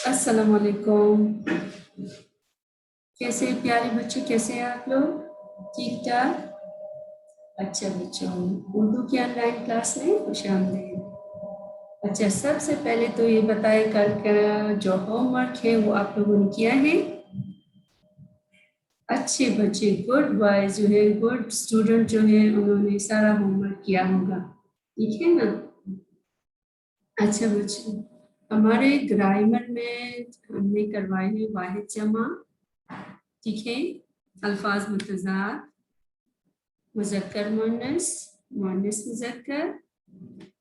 अस्सलाम वालेकुम। कैसे प्यारे बच्चे, कैसे हैं आप लोग? ठीक ठाक। अच्छा बच्चों, उर्दू की ऑनलाइन क्लास में खुशामदीद। अच्छा, सबसे पहले तो ये बताए कल का जो होमवर्क है वो आप लोगों ने किया है? अच्छे बच्चे, गुड बॉयज जो है, गुड स्टूडेंट जो है, उन्होंने सारा होमवर्क किया होगा। ठीक है ना? अच्छा बच्चे, हमारे ग्रामर में हमने करवाए हैं वाहिद जमा, ठीक है, अल्फाज मुतज़ाद, मुज़क्कर मुअन्नस, मुअन्नस मुज़क्कर,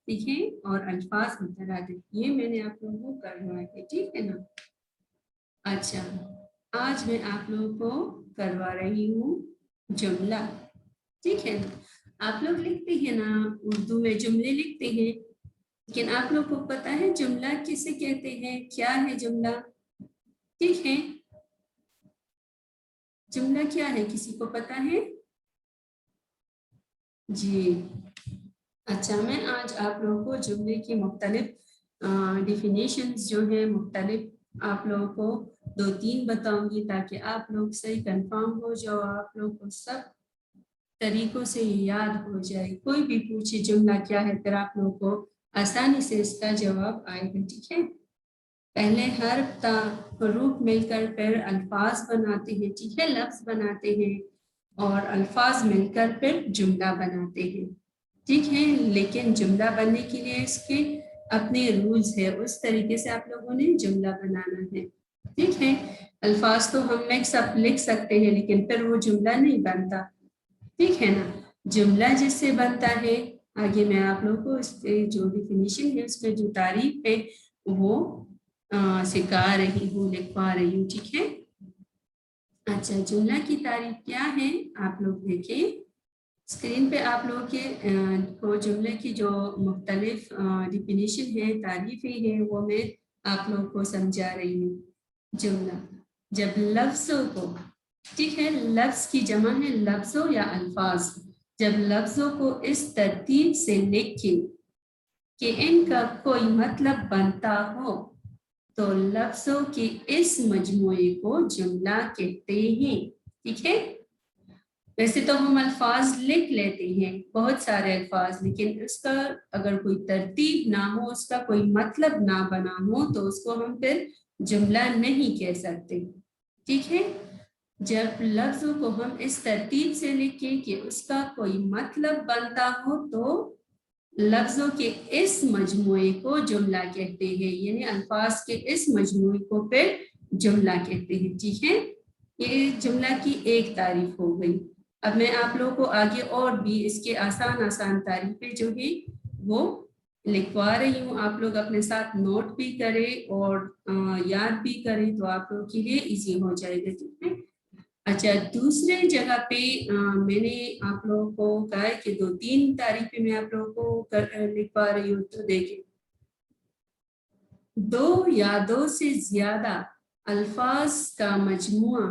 ठीक है, और अल्फाज मुतरादिफ। ये मैंने आप लोगों को करवाए थे, ठीक है ना? अच्छा, आज मैं आप लोगों को करवा रही हूँ जुमला, ठीक है ना? आप लोग लिखते हैं ना, उर्दू में जुमले लिखते हैं, लेकिन आप लोग को पता है जुमला किसे कहते हैं? क्या है जुमला? ठीक है, जुमला क्या है, किसी को पता है? जी। अच्छा, मैं आज आप लोगों को जुमले की मुख्तलिफ डिफिनेशंस जो है मुख्तलिफ आप लोगों को 2-3 बताऊंगी ताकि आप लोग सही कंफर्म हो जाओ, आप लोग को सब तरीकों से याद हो जाए। कोई भी पूछे जुमला क्या है, फिर आप लोगों को आसानी से इसका जवाब आएगा, ठीक है? पहले हर्फ ता हरूफ मिलकर फिर अल्फाज बनाते हैं, ठीक है, लफ्ज बनाते हैं, और अल्फाज मिलकर फिर जुमला बनाते हैं, ठीक है। लेकिन जुमला बनने के लिए इसके अपने रूल्स है, उस तरीके से आप लोगों ने जुमला बनाना है, ठीक है। अल्फाज तो हम मिक्स अप लिख सकते हैं, लेकिन फिर वो जुमला नहीं बनता, ठीक है ना? जुमला जिससे बनता है, आगे मैं आप लोगों को इसके जो डिफिनीशन है, उसके जो तारीफ है वो सिखा रही हूँ, लिखवा रही हूँ, ठीक है। अच्छा, जुमला की तारीफ क्या है आप लोग देखें स्क्रीन पे। आप लोगों के को जुमले की जो मुख्तलिफ डिफिनीशन है, तारीफें है, वो मैं आप लोगों को समझा रही हूँ। जुमला जब लफ्जों को, ठीक है, लफ्ज की जमा है लफ्जों या अल्फाज, जब लफ्जों को इस तरतीब से लिखें कि इनका कोई मतलब बनता हो, तो लफ्जों के इस मजमूए को जुमला कहते हैं, ठीक है। वैसे तो हम अल्फाज लिख लेते हैं, बहुत सारे अल्फाज, लेकिन उसका अगर कोई तरतीब ना हो, उसका कोई मतलब ना बना हो, तो उसको हम फिर जुमला नहीं कह सकते, ठीक है। जब लफ्जों को हम इस तरतीब से लिखें कि उसका कोई मतलब बनता हो, तो लफ्जों के इस मजमूए को जुमला कहते हैं, यानी अल्फाज के इस मजमूए को फिर जुमला कहते हैं, ठीक है। ये जुमला की एक तारीफ हो गई। अब मैं आप लोगों को आगे और भी इसके आसान आसान तारीफें जो है वो लिखवा रही हूँ, आप लोग अपने साथ नोट भी करें और याद भी करें, तो आप लोगों के लिए इजी हो जाएगा, ठीक है। अच्छा, दूसरे जगह पे मैंने आप लोगों को कहा है कि 2-3 तारीफें मैं आप लोगों को लिखवा रही हूँ, तो देखिए, 2 या 2 से ज्यादा अल्फाज का मजमुआ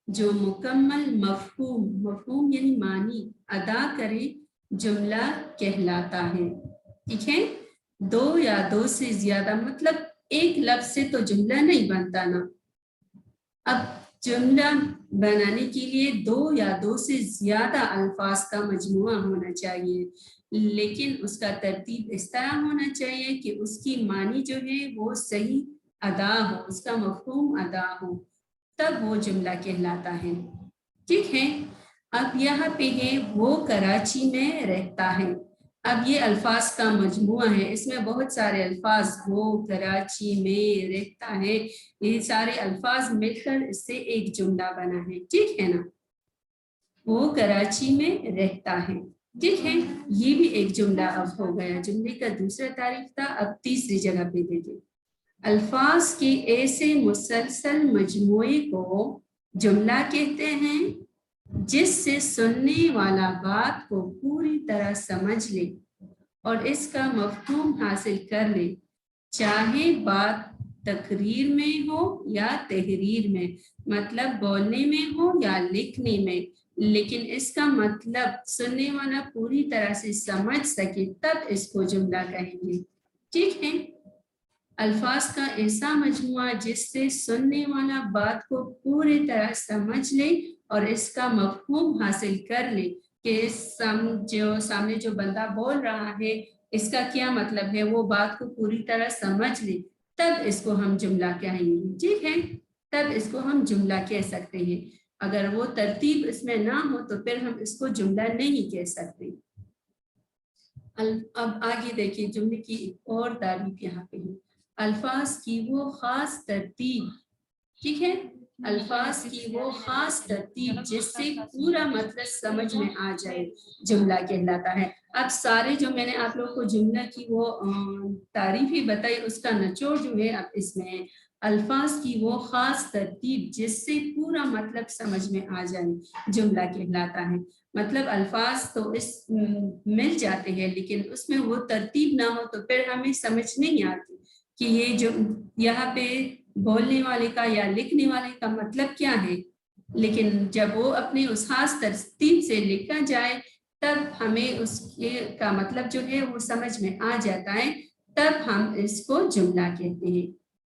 जो मुकम्मल मफहूम, मफहूम यानी मानी अदा करे, जुमला कहलाता है, ठीक है। 2 या 2 से ज्यादा मतलब एक लफ्ज से तो जुमला नहीं बनता ना। अब जुमला बनाने के लिए 2 या 2 से ज्यादा अल्फाज का मजमुआ होना चाहिए, लेकिन उसका तरतीब इस तरह होना चाहिए कि उसकी मानी जो है वो सही अदा हो, उसका मफहूम अदा हो, तब वो जुमला कहलाता है, ठीक है। अब यहाँ पे है वो कराची में रहता है। अब ये अल्फाज का मजमुआ है, इसमें बहुत सारे अल्फाज, वो कराची में रहता है, ये सारे अल्फाज मिलकर इससे एक जुमला बना है, ठीक है ना। वो कराची में रहता है, ठीक है, ये भी एक जुमला अब हो गया। जुमले का दूसरा तारीफ था। अब तीसरी जगह पे देखें, अल्फाज के ऐसे मुसलसल मजमुए को जुमला कहते हैं जिससे सुनने वाला बात को पूरी तरह समझ ले और इसका मफहूम हासिल कर ले, चाहे बात तकरीर में हो या तहरीर में, मतलब बोलने में हो या लिखने में, लेकिन इसका मतलब सुनने वाला पूरी तरह से समझ सके, तब इसको जुमला कहेंगे, ठीक है। अल्फाज का ऐसा मजमुआ जिससे सुनने वाला बात को पूरी तरह समझ ले और इसका मफहूम हासिल कर ले कि सामने जो बंदा बोल रहा है इसका क्या मतलब है, वो बात को पूरी तरह समझ ले, तब इसको हम जुमला कहेंगे। ठीक है, तब इसको हम जुमला कह सकते हैं। अगर वो तरतीब इसमें ना हो तो फिर हम इसको जुमला नहीं कह सकते। अब आगे देखिए, जुमले की एक और तारीफ यहाँ पे है, अल्फाज की वो खास तरतीब। ठीक है, अल्फाज की वो खास तरतीब जिससे पूरा मतलब समझ में आ जाए, जुमला कहलाता है। अब सारे जो मैंने आप लोगों को जुमला की वो तारीफ ही बताई, उसका निचोड़ जो है अब इसमें है, अल्फाज की वो खास तरतीब जिससे पूरा मतलब समझ में आ जाए, जुमला कहलाता है। मतलब अल्फाज तो इस मिल जाते हैं, लेकिन उसमें वो तरतीब ना हो तो फिर हमें समझ नहीं आती कि ये जो यहाँ पे बोलने वाले का या लिखने वाले का मतलब क्या है। लेकिन जब वो अपने उस खास तरतीब से लिखा जाए तब हमें उसके का मतलब जो है वो समझ में आ जाता है, तब हम इसको जुमला कहते हैं।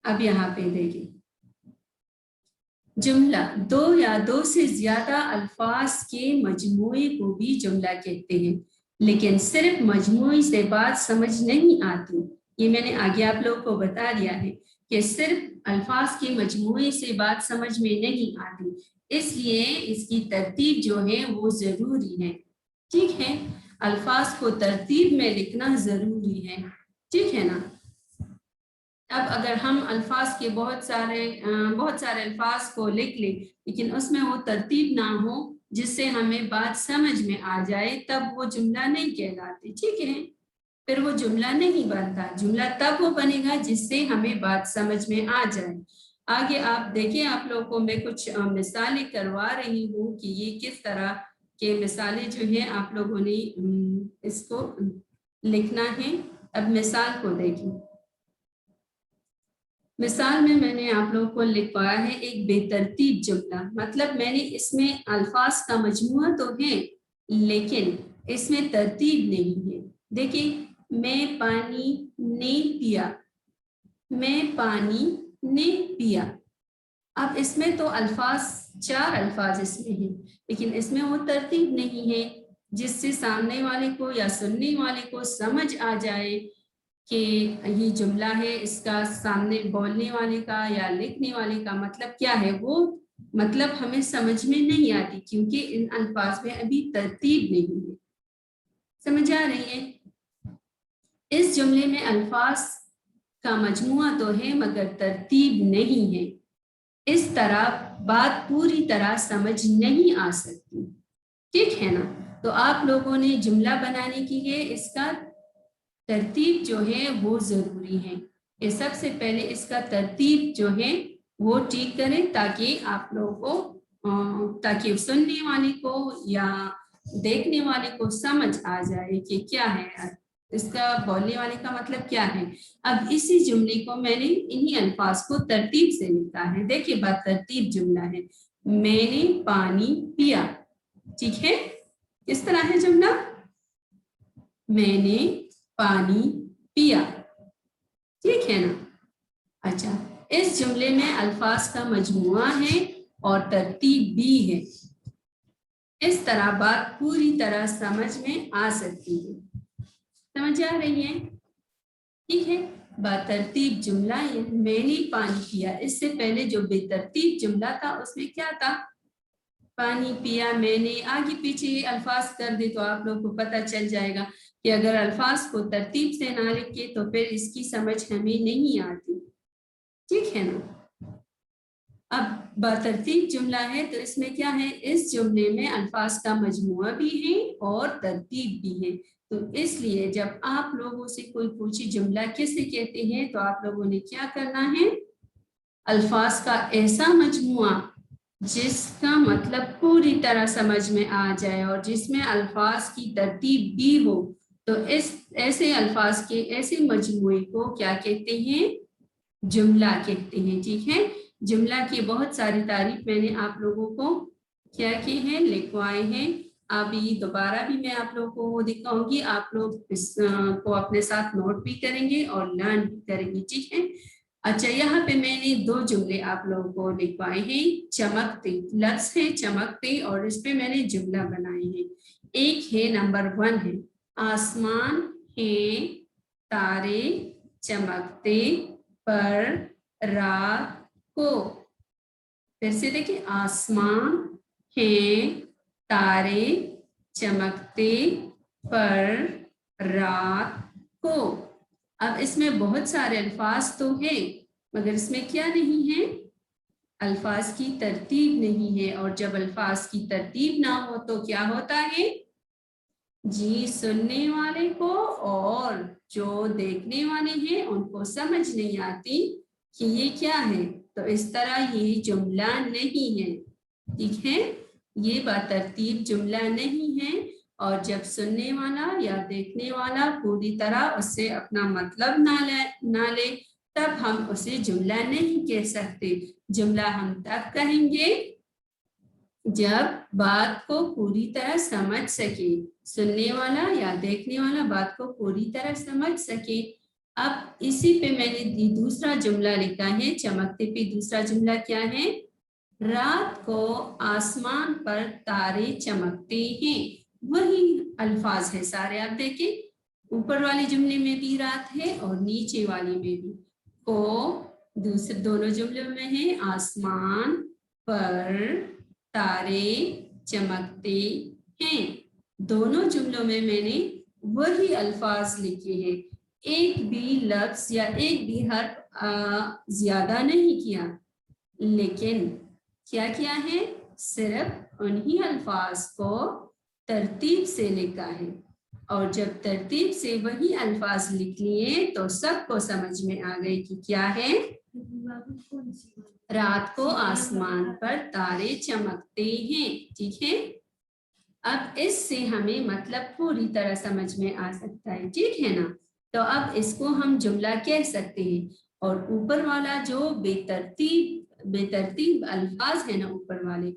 अब यहाँ पे देखिए, जुमला दो या दो से ज्यादा अल्फाज के मजमूए को भी जुमला कहते हैं, लेकिन सिर्फ मजमूए से बात समझ नहीं आती। ये मैंने आगे आप लोगों को बता दिया है कि सिर्फ अल्फाज के मजमूए से बात समझ में नहीं आती, इसलिए इसकी तरतीब जो है वो जरूरी है। ठीक है, अल्फाज को तरतीब में लिखना जरूरी है। ठीक है ना। अब अगर हम अल्फाज के बहुत सारे अल्फाज को लिख ले, लेकिन उसमें वो तरतीब ना हो जिससे हमें बात समझ में आ जाए, तब वो जुमला नहीं कहलाती। ठीक है, फिर वो जुमला नहीं बनता। जुमला तब वो बनेगा जिससे हमें बात समझ में आ जाए। आगे आप देखिए, आप लोगों को मैं कुछ मिसालें करवा रही हूँ कि ये किस तरह के मिसालें जो है आप लोगों ने इसको लिखना है। अब मिसाल को देखिए, मिसाल में मैंने आप लोगों को लिखवाया है एक बेतरतीब जुमला। मतलब मैंने इसमें अल्फाज का मजमुआ तो है, लेकिन इसमें तरतीब नहीं है। देखिए, मैं पानी ने पिया, मैं पानी ने पिया। अब इसमें तो अल्फाज, चार अल्फाज इसमें हैं, लेकिन इसमें वो तरतीब नहीं है जिससे सामने वाले को या सुनने वाले को समझ आ जाए कि ये जुमला है, इसका सामने बोलने वाले का या लिखने वाले का मतलब क्या है। वो मतलब हमें समझ में नहीं आती क्योंकि इन अल्फाज में अभी तरतीब नहीं है। समझ आ रही है? इस जुमले में अल्फाज का मजमुआ तो है मगर तरतीब नहीं है, इस तरह बात पूरी तरह समझ नहीं आ सकती। ठीक है ना। तो आप लोगों ने जुमला बनाने के लिए इसका तरतीब जो है वो जरूरी है। ये सबसे पहले इसका तरतीब जो है वो ठीक करें ताकि आप लोगों को, ताकि सुनने वाले को या देखने वाले को समझ आ जाए कि क्या है, इसका बोलने वाले का मतलब क्या है। अब इसी जुमले को मैंने इन्हीं अल्फाज को तरतीब से लिखा है। देखिए, बात तरतीब जुमला है, मैंने पानी पिया। ठीक है, इस तरह है जुमला, मैंने पानी पिया। ठीक है ना। अच्छा, इस जुमले में अल्फाज का मजमुआ है और तरतीब भी है, इस तरह बात पूरी तरह समझ में आ सकती है। समझ आ रही है? ठीक है, बेतरतीब जुमला है, मैंने पानी पिया। इससे पहले जो बेतरतीब जुमला था उसमें क्या था, पानी पिया, मैंने, आगे पीछे अल्फाज कर दे तो आप लोग को पता चल जाएगा कि अगर अल्फाज को तरतीब से ना लिखे तो फिर इसकी समझ हमें नहीं आती। ठीक है ना। अब बेतरतीब जुमला है तो इसमें क्या है, इस जुमले में अल्फाज का मजमुआ भी है और तरतीब भी है। तो इसलिए जब आप लोगों से कोई पूछे जुमला किसे कहते हैं तो आप लोगों ने क्या करना है, अल्फाज का ऐसा मजमुआ जिसका मतलब पूरी तरह समझ में आ जाए और जिसमें अल्फाज की तरतीब भी हो, तो इस ऐसे अल्फाज के ऐसे मजमुए को क्या कहते हैं, जुमला कहते हैं। ठीक है, जुमला की बहुत सारी तारीफ मैंने आप लोगों को क्या की है, लिखवाए हैं। अभी दोबारा भी मैं आप लोगों को वो दिखाऊंगी, आप लोग इस को अपने साथ नोट भी करेंगे और लर्न भी करेंगे, ठीक है। अच्छा, यहाँ पे मैंने 2 जुमले आप लोगों को लिखवाए हैं। चमकते लफ्ज है चमकते, और इस पे मैंने जुमला बनाए हैं। एक है नंबर 1 है, आसमान है तारे चमकते पर रात को। फिर से देखिए, आसमान है तारे चमकते पर रात को। अब इसमें बहुत सारे अल्फाज तो हैं, मगर इसमें क्या नहीं है, अल्फाज की तरतीब नहीं है। और जब अल्फाज की तरतीब ना हो तो क्या होता है जी, सुनने वाले को और जो देखने वाले हैं उनको समझ नहीं आती कि ये क्या है। तो इस तरह ये जुमला नहीं है, ठीक है, ये बातरतीब जुमला नहीं है। और जब सुनने वाला या देखने वाला पूरी तरह उससे अपना मतलब ना ले तब हम उसे जुमला नहीं कह सकते। जुमला हम तब कहेंगे जब बात को पूरी तरह समझ सके, सुनने वाला या देखने वाला बात को पूरी तरह समझ सके। अब इसी पे मैंने दूसरा जुमला लिखा है, चमकते पे दूसरा जुमला क्या है, रात को आसमान पर तारे चमकते हैं। वही अल्फाज है सारे, आप देखें ऊपर वाले जुमले में भी रात है और नीचे वाली में भी। को दूसरे दोनों जुमलों में है आसमान पर तारे चमकते हैं। दोनों जुमलों में मैंने वही अल्फाज लिखे हैं, एक भी लफ्ज या एक भी हर्फ ज्यादा नहीं किया, लेकिन क्या किया है, सिर्फ उन्हीं अल्फाज को तरतीब से लिखा है। और जब तरतीब से वही अल्फाज लिख लिए तो सबको समझ में आ गए कि क्या है, रात को आसमान पर तारे चमकते हैं, ठीक है। अब इससे हमें मतलब पूरी तरह समझ में आ सकता है, ठीक है ना। तो अब इसको हम जुमला कह सकते हैं। और ऊपर वाला जो बेतरतीब अल्फाज है ना ऊपर वाले,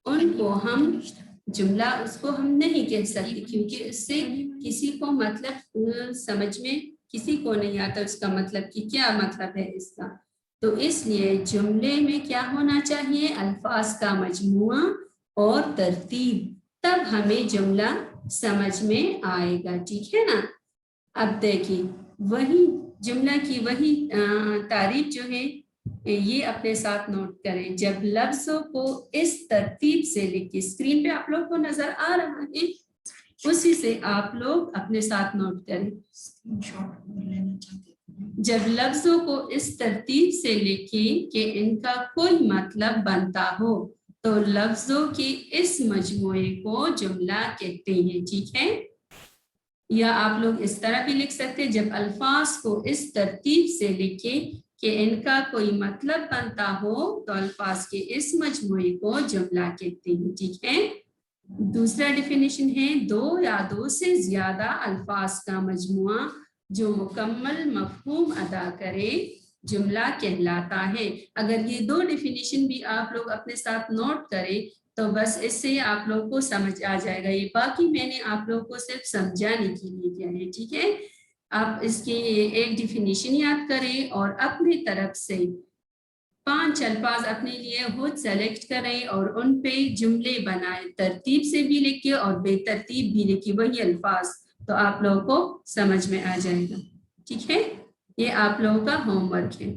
उनको हम जुमला उसको हम नहीं कह सकते, क्योंकि इससे किसी को मतलब समझ में किसी को नहीं आता उसका मतलब कि क्या मतलब है इसका। तो इसलिए जुमले में क्या होना चाहिए, अल्फाज का मजमुआ और तरतीब, तब हमें जुमला समझ में आएगा, ठीक है ना। अब देखिए वही जुमला की वही तारीफ जो है ये अपने साथ नोट करें। जब लफ्जों को इस तरतीब से लिखिए, स्क्रीन पे आप लोग को नजर आ रहा है, उसी से आप लोग अपने साथ नोट करें। जब लफ्जों को इस तरतीब से लिखें कि इनका कोई मतलब बनता हो तो लफ्जों के इस मजमूए को जुमला कहते हैं, ठीक है। या आप लोग इस तरह भी लिख सकते हैं, जब अल्फाज को इस तरतीब से लिखें कि इनका कोई मतलब बनता हो तो अल्फाज के इस मजमूए को जुमला कहते हैं, ठीक है। दूसरा डेफिनेशन है, दो या दो से ज्यादा अल्फाज का मजमुआ जो मुकम्मल मफहूम अदा करे जुमला कहलाता है। अगर ये दो डेफिनेशन भी आप लोग अपने साथ नोट करें तो बस इससे आप लोग को समझ आ जाएगा। ये बाकी मैंने आप लोग को सिर्फ समझाने के लिए किया है, ठीक है। आप इसके एक डेफिनेशन याद करें और अपनी तरफ से 5 अल्फाज अपने लिए खुद सेलेक्ट करें और उन पे जुमले बनाएं, तरतीब से भी लिखे और बेतरतीब भी लिखे वही अल्फाज, तो आप लोगों को समझ में आ जाएगा, ठीक है। ये आप लोगों का होमवर्क है।